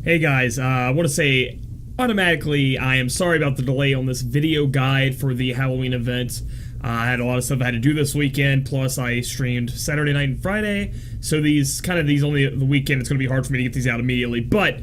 Hey guys, I want to say automatically I am sorry about the delay on this video guide for the Halloween event. I had a lot of stuff I had to do this weekend, plus I streamed Saturday night and Friday, so these only the weekend, it's going to be hard for me to get these out immediately, but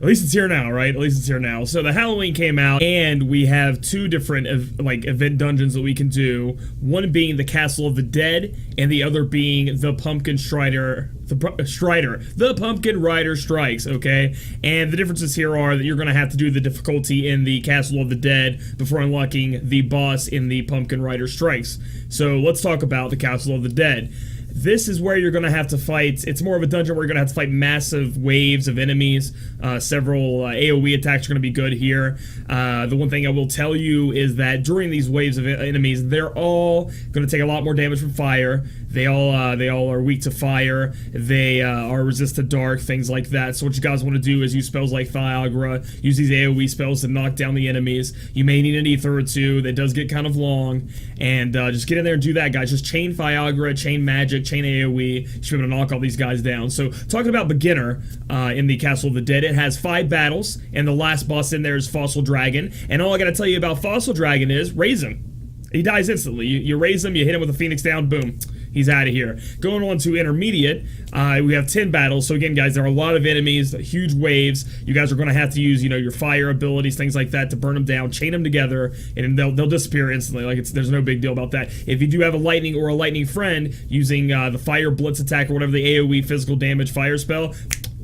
at least it's here now, right? At least it's here now. So the Halloween came out, and we have two different event dungeons that we can do. One being the Castle of the Dead, and the other being the Pumpkin Strider. The Pumpkin Rider Strikes, okay? And the differences here are that you're going to have to do the difficulty in the Castle of the Dead before unlocking the boss in the Pumpkin Rider Strikes. So let's talk about the Castle of the Dead. This is where you're going to have to fight. It's more of a dungeon where you're going to have to fight massive waves of enemies. Several AoE attacks are going to be good here. The one thing I will tell you is that during these waves of enemies, they're all going to take a lot more damage from fire. They all are weak to fire. They are resistant to dark, things like that. So what you guys want to do is use spells like Viagra, use these AoE spells to knock down the enemies. You may need an ether or two. That does get kind of long. And just get in there and do that, guys. Just chain Viagra, chain magic, chain AoE. You should be able to knock all these guys down. So talking about beginner in the Castle of the Dead, it has 5 battles, and the last boss in there is Fossil Dragon. And all I gotta tell you about Fossil Dragon is raise him. He dies instantly. You raise him, you hit him with a Phoenix down, boom. He's out of here. Going on to intermediate, we have 10 battles. So again, guys, there are a lot of enemies, huge waves. You guys are going to have to use, your fire abilities, things like that, to burn them down, chain them together, and they'll disappear instantly. There's no big deal about that. If you do have a lightning or a lightning friend using the fire blitz attack or whatever the AoE physical damage fire spell,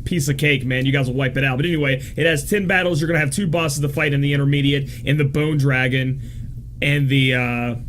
piece of cake, man. You guys will wipe it out. But anyway, it has 10 battles. You're going to have 2 bosses to fight in the intermediate, in the Bone Dragon and the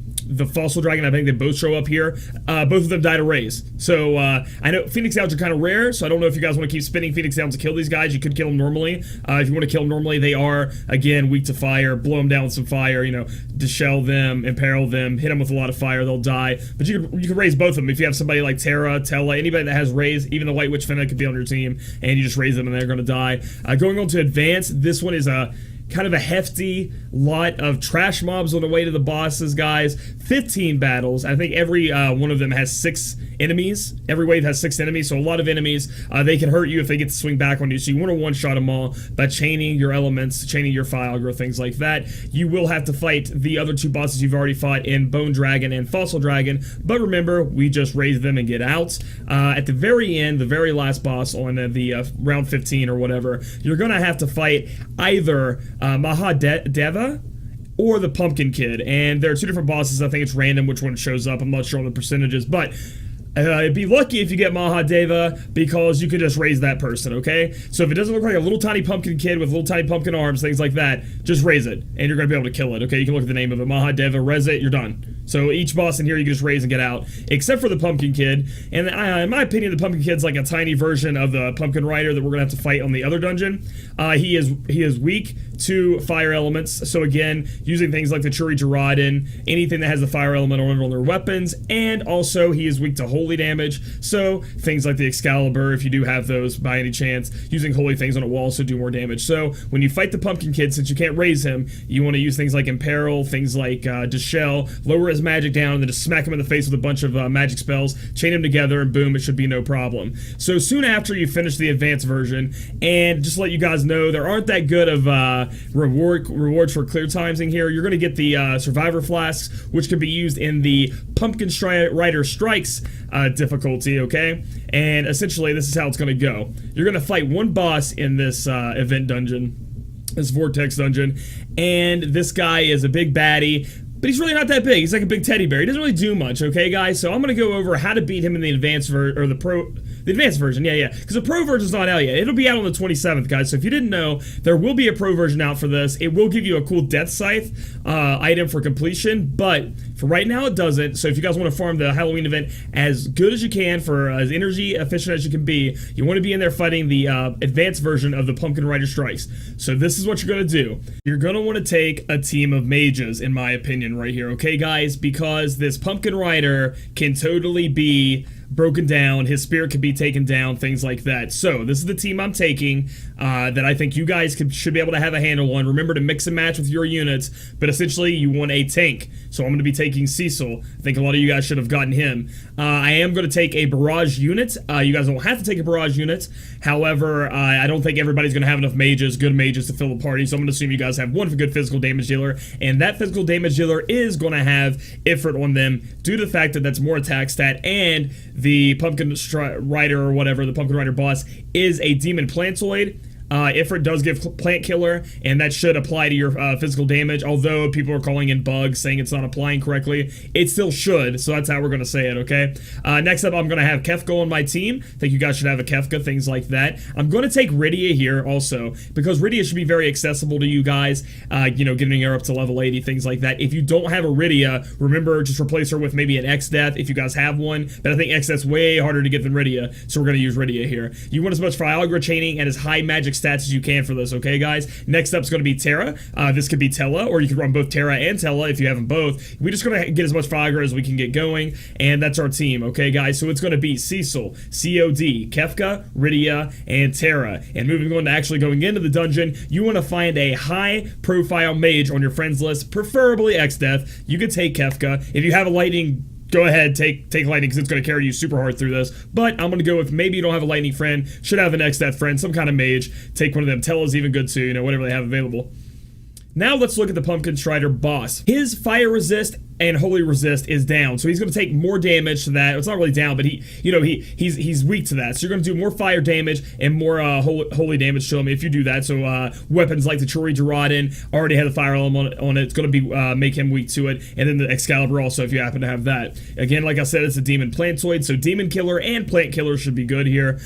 Fossil Dragon. I think they both show up here. Both of them die to raise. So, I know Phoenix Downs are kind of rare, so I don't know if you guys want to keep spinning Phoenix Downs to kill these guys. You could kill them normally. If you want to kill them normally, they are, again, weak to fire. Blow them down with some fire, deshell them, imperil them, hit them with a lot of fire, they'll die. But you can raise both of them. If you have somebody like Terra, Tella, anybody that has raise, even the White Witch Finna could be on your team, and you just raise them and they're going to die. Going on to advance, this one is a kind of a hefty lot of trash mobs on the way to the bosses, guys. 15 battles. I think every one of them has 6 enemies. Every wave has 6 enemies, so a lot of enemies. They can hurt you if they get to swing back on you, so you want to one-shot them all by chaining your elements, chaining your Viagra, things like that. You will have to fight the other 2 bosses you've already fought in Bone Dragon and Fossil Dragon, but remember, we just raise them and get out. At the very end, the very last boss on the round 15 or whatever, you're going to have to fight either Mahadeva or the Pumpkin Kid, and there are 2 different bosses. I think it's random which one shows up. I'm not sure on the percentages, but it'd be lucky if you get Mahadeva, because you could just raise that person, okay? So if it doesn't look like a little tiny pumpkin kid with little tiny pumpkin arms, things like that, just raise it, and you're going to be able to kill it, okay? You can look at the name of it, Mahadeva, res it, you're done. So each boss in here you can just raise and get out, except for the Pumpkin Kid. And in my opinion, the Pumpkin Kid's like a tiny version of the Pumpkin Rider that we're going to have to fight on the other dungeon. He is weak to fire elements, so again, using things like the Churi Jiradin, anything that has a fire element on their weapons, and also he is weak to holy damage, so things like the Excalibur, if you do have those by any chance, using holy things on it will also do more damage. So when you fight the Pumpkin Kid, since you can't raise him, you want to use things like Imperil, things like Deshell, lower his magic down, and then just smack him in the face with a bunch of magic spells, chain him together, and boom, it should be no problem. So soon after you finish the advanced version, and just to let you guys know, there aren't that good of rewards for clear times in here. You're going to get the Survivor Flasks, which can be used in the Pumpkin Rider Strikes difficulty, okay? And essentially, this is how it's going to go. You're going to fight one boss in this event dungeon, this Vortex dungeon, and this guy is a big baddie, but he's really not that big. He's like a big teddy bear. He doesn't really do much, okay, guys? So I'm going to go over how to beat him in the advanced the advanced version, yeah, because the pro version's not out yet. It'll be out on the 27th, guys. So if you didn't know, there will be a pro version out for this. It will give you a cool Death Scythe item for completion, but for right now, it doesn't. So if you guys want to farm the Halloween event as good as you can, for as energy efficient as you can be, you want to be in there fighting the advanced version of the Pumpkin Rider Strikes. So this is what you're going to do. You're going to want to take a team of mages, in my opinion, right here, okay, guys? Because this Pumpkin Rider can totally be broken down, his spirit could be taken down, things like that. So this is the team I'm taking that I think you guys should be able to have a handle on. Remember to mix and match with your units, but essentially you want a tank. So I'm going to be taking Cecil. I think a lot of you guys should have gotten him. I am going to take a barrage unit. You guys don't have to take a barrage unit. However, I don't think everybody's going to have enough mages, good mages, to fill the party. So I'm going to assume you guys have one good physical damage dealer, and that physical damage dealer is going to have Ifrit on them due to the fact that that's more attack stat, and the Pumpkin Rider or whatever, the Pumpkin Rider boss, is a demon plantoid. Ifrit does give plant killer, and that should apply to your physical damage, although people are calling in bugs saying it's not applying correctly. It still should, so that's how we're going to say it, okay? Next up, I'm going to have Kefka on my team. I think you guys should have a Kefka, things like that. I'm going to take Rydia here also, because Rydia should be very accessible to you guys, you know, getting her up to level 80, things like that. If you don't have a Rydia, remember, just replace her with maybe an X-Death if you guys have one, but I think X-Death's way harder to get than Rydia, so we're going to use Rydia here. You want as much Viagra chaining and as high magic stats as you can for this, okay, guys? Next up is going to be Terra. This could be Tella, or you could run both Terra and Tella if you have them both. We're just going to get as much Viagra as we can get going, and that's our team, okay, guys? So it's going to be Cecil, COD, Kefka, Rydia, and Terra. And moving on to actually going into the dungeon, you want to find a high-profile mage on your friends list, preferably X-Death. You could take Kefka. If you have a lightning, go ahead, take lightning, because it's going to carry you super hard through this. But I'm going to go with, maybe you don't have a lightning friend, should have an X-Death friend, some kind of mage. Take one of them. Tella's even good too, you know, whatever they have available. Now let's look at the Pumpkin Strider boss. His fire resist and holy resist is down, so he's going to take more damage to that. It's not really down, but he's weak to that. So you're going to do more fire damage and more holy damage to him if you do that. So weapons like the Chori Jiradin already had a fire element on it. It's going to be make him weak to it, and then the Excalibur also if you happen to have that. Again, like I said, it's a demon plantoid, so demon killer and plant killer should be good here.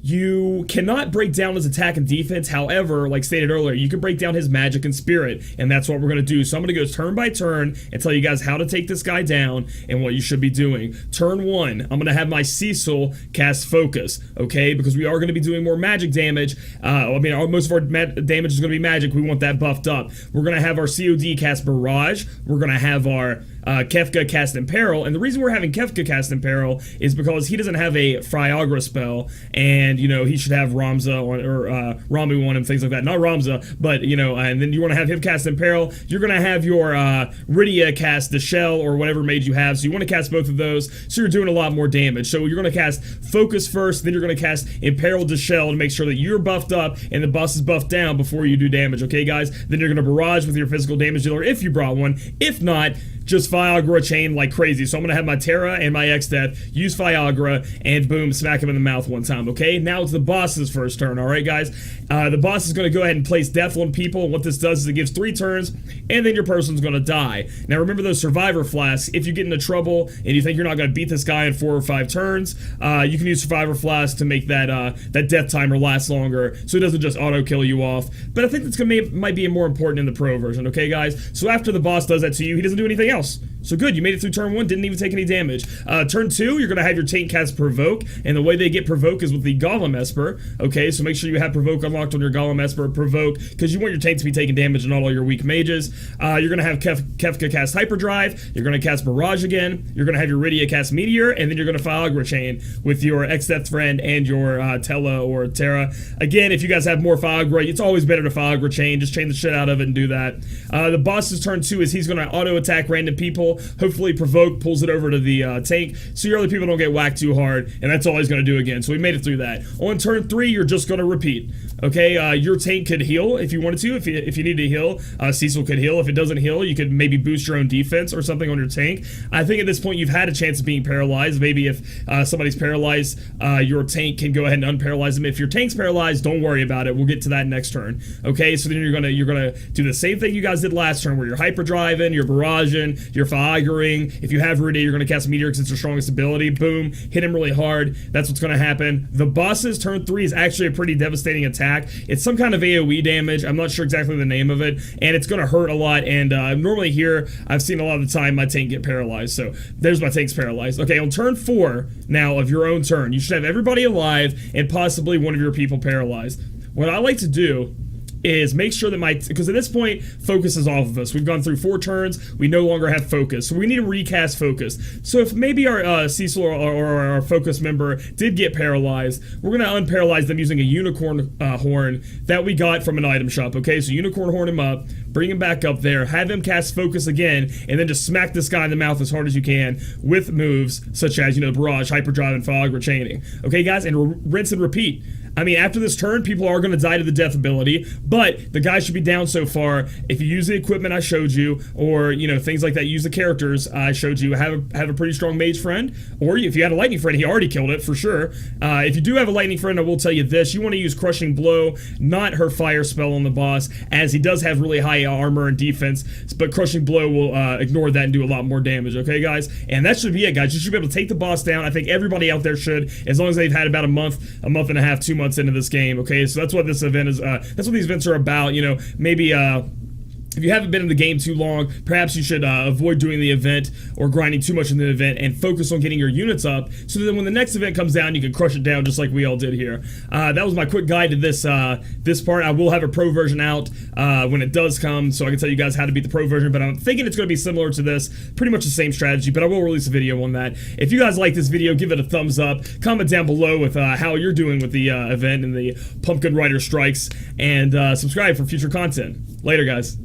You cannot break down his attack and defense. However, like stated earlier, you can break down his magic and spirit, and that's what we're going to do. So I'm going to go turn by turn and tell you guys how to take this guy down and what you should be doing. Turn 1, I'm going to have my Cecil cast Focus, okay? Because we are going to be doing more magic damage. I mean, most of our damage is going to be magic. We want that buffed up. We're going to have our COD cast Barrage. We're going to have our Kefka cast Imperil, and the reason we're having Kefka cast Imperil is because he doesn't have a Fryagra spell, and you know he should have Ramza or Ramu on him, things like that. Not Ramza, but you know, and then you want to have him cast Imperil. You're gonna have your Rydia cast the Shell or whatever mage you have, so you want to cast both of those. So you're doing a lot more damage. So you're gonna cast Focus first, then you're gonna cast Imperil the Shell to make sure that you're buffed up and the boss is buffed down before you do damage. Okay, guys. Then you're gonna barrage with your physical damage dealer if you brought one. If not, just Viagra chain like crazy. So I'm going to have my Terra and my X-Death use Viagra and boom, smack him in the mouth one time, okay? Now it's the boss's first turn, alright guys? The boss is going to go ahead and place death on people, and what this does is it gives 3 turns, and then your person's going to die. Now remember those survivor flasks. If you get into trouble and you think you're not going to beat this guy in 4 or 5 turns, you can use survivor flasks to make that that death timer last longer, so it doesn't just auto kill you off. But I think that's might be more important in the pro version, okay guys? So after the boss does that to you, he doesn't do anything else. So good, you made it through turn 1, didn't even take any damage. Turn 2, you're going to have your tank cast Provoke, and the way they get Provoke is with the Golem Esper, okay? So make sure you have Provoke unlocked on your Golem Esper Provoke, because you want your tank to be taking damage and not all your weak mages. You're going to have Kefka cast Hyperdrive, you're going to cast Barrage again, you're going to have your Rydia cast Meteor, and then you're going to Viagra chain with your X-Death friend and your Tella or Terra. Again, if you guys have more Viagra, it's always better to Viagra chain, just chain the shit out of it and do that. The boss's turn 2 is he's going to auto attack random people. Hopefully Provoke pulls it over to the tank so your other people don't get whacked too hard, and that's all he's going to do again. So we made it through that. On turn 3, you're just going to repeat. Okay, your tank could heal if you wanted to. If you need to heal, Cecil could heal. If it doesn't heal, you could maybe boost your own defense or something on your tank. I think at this point you've had a chance of being paralyzed. Maybe if somebody's paralyzed, your tank can go ahead and unparalyze them. If your tank's paralyzed, don't worry about it. We'll get to that next turn. Okay, so then you're gonna do the same thing you guys did last turn, where you're hyperdriving, you're barraging, you're Viagraing. If you have Rydia, you're gonna cast Meteor because it's your strongest ability. Boom, hit him really hard. That's what's gonna happen. The boss's turn 3 is actually a pretty devastating attack. It's some kind of AoE damage. I'm not sure exactly the name of it, and it's gonna hurt a lot. And normally here, I've seen a lot of the time my tank get paralyzed. So there's my tank's paralyzed. Okay, on turn 4 now of your own turn, you should have everybody alive and possibly one of your people paralyzed. What I like to do is make sure that because at this point, focus is off of us. We've gone through 4 turns. We no longer have focus. So we need to recast focus. So if maybe our Cecil or our focus member did get paralyzed, we're going to unparalyze them using a unicorn horn that we got from an item shop. Okay, so unicorn horn him up, bring him back up there, have him cast focus again, and then just smack this guy in the mouth as hard as you can with moves such as, barrage, hyperdrive, and fog, or chaining. Okay, guys, and rinse and repeat. I mean, after this turn, people are going to die to the death ability, but the guy should be down so far. If you use the equipment I showed you, or, things like that, use the characters I showed you, have a pretty strong mage friend, or if you had a lightning friend, he already killed it, for sure. If you do have a lightning friend, I will tell you this, you want to use Crushing Blow, not her fire spell on the boss, as he does have really high armor and defense, but Crushing Blow will ignore that and do a lot more damage, okay, guys? And that should be it, guys. You should be able to take the boss down. I think everybody out there should, as long as they've had about a month and a half, 2 months into this game. Okay, so that's what this event is. That's what these events are about. Maybe if you haven't been in the game too long, perhaps you should avoid doing the event or grinding too much in the event and focus on getting your units up, so that when the next event comes down, you can crush it down just like we all did here. That was my quick guide to this part. I will have a pro version out when it does come, so I can tell you guys how to beat the pro version, but I'm thinking it's going to be similar to this, pretty much the same strategy, but I will release a video on that. If you guys like this video, give it a thumbs up, comment down below with how you're doing with the event and the Pumpkin Rider strikes, and subscribe for future content. Later, guys.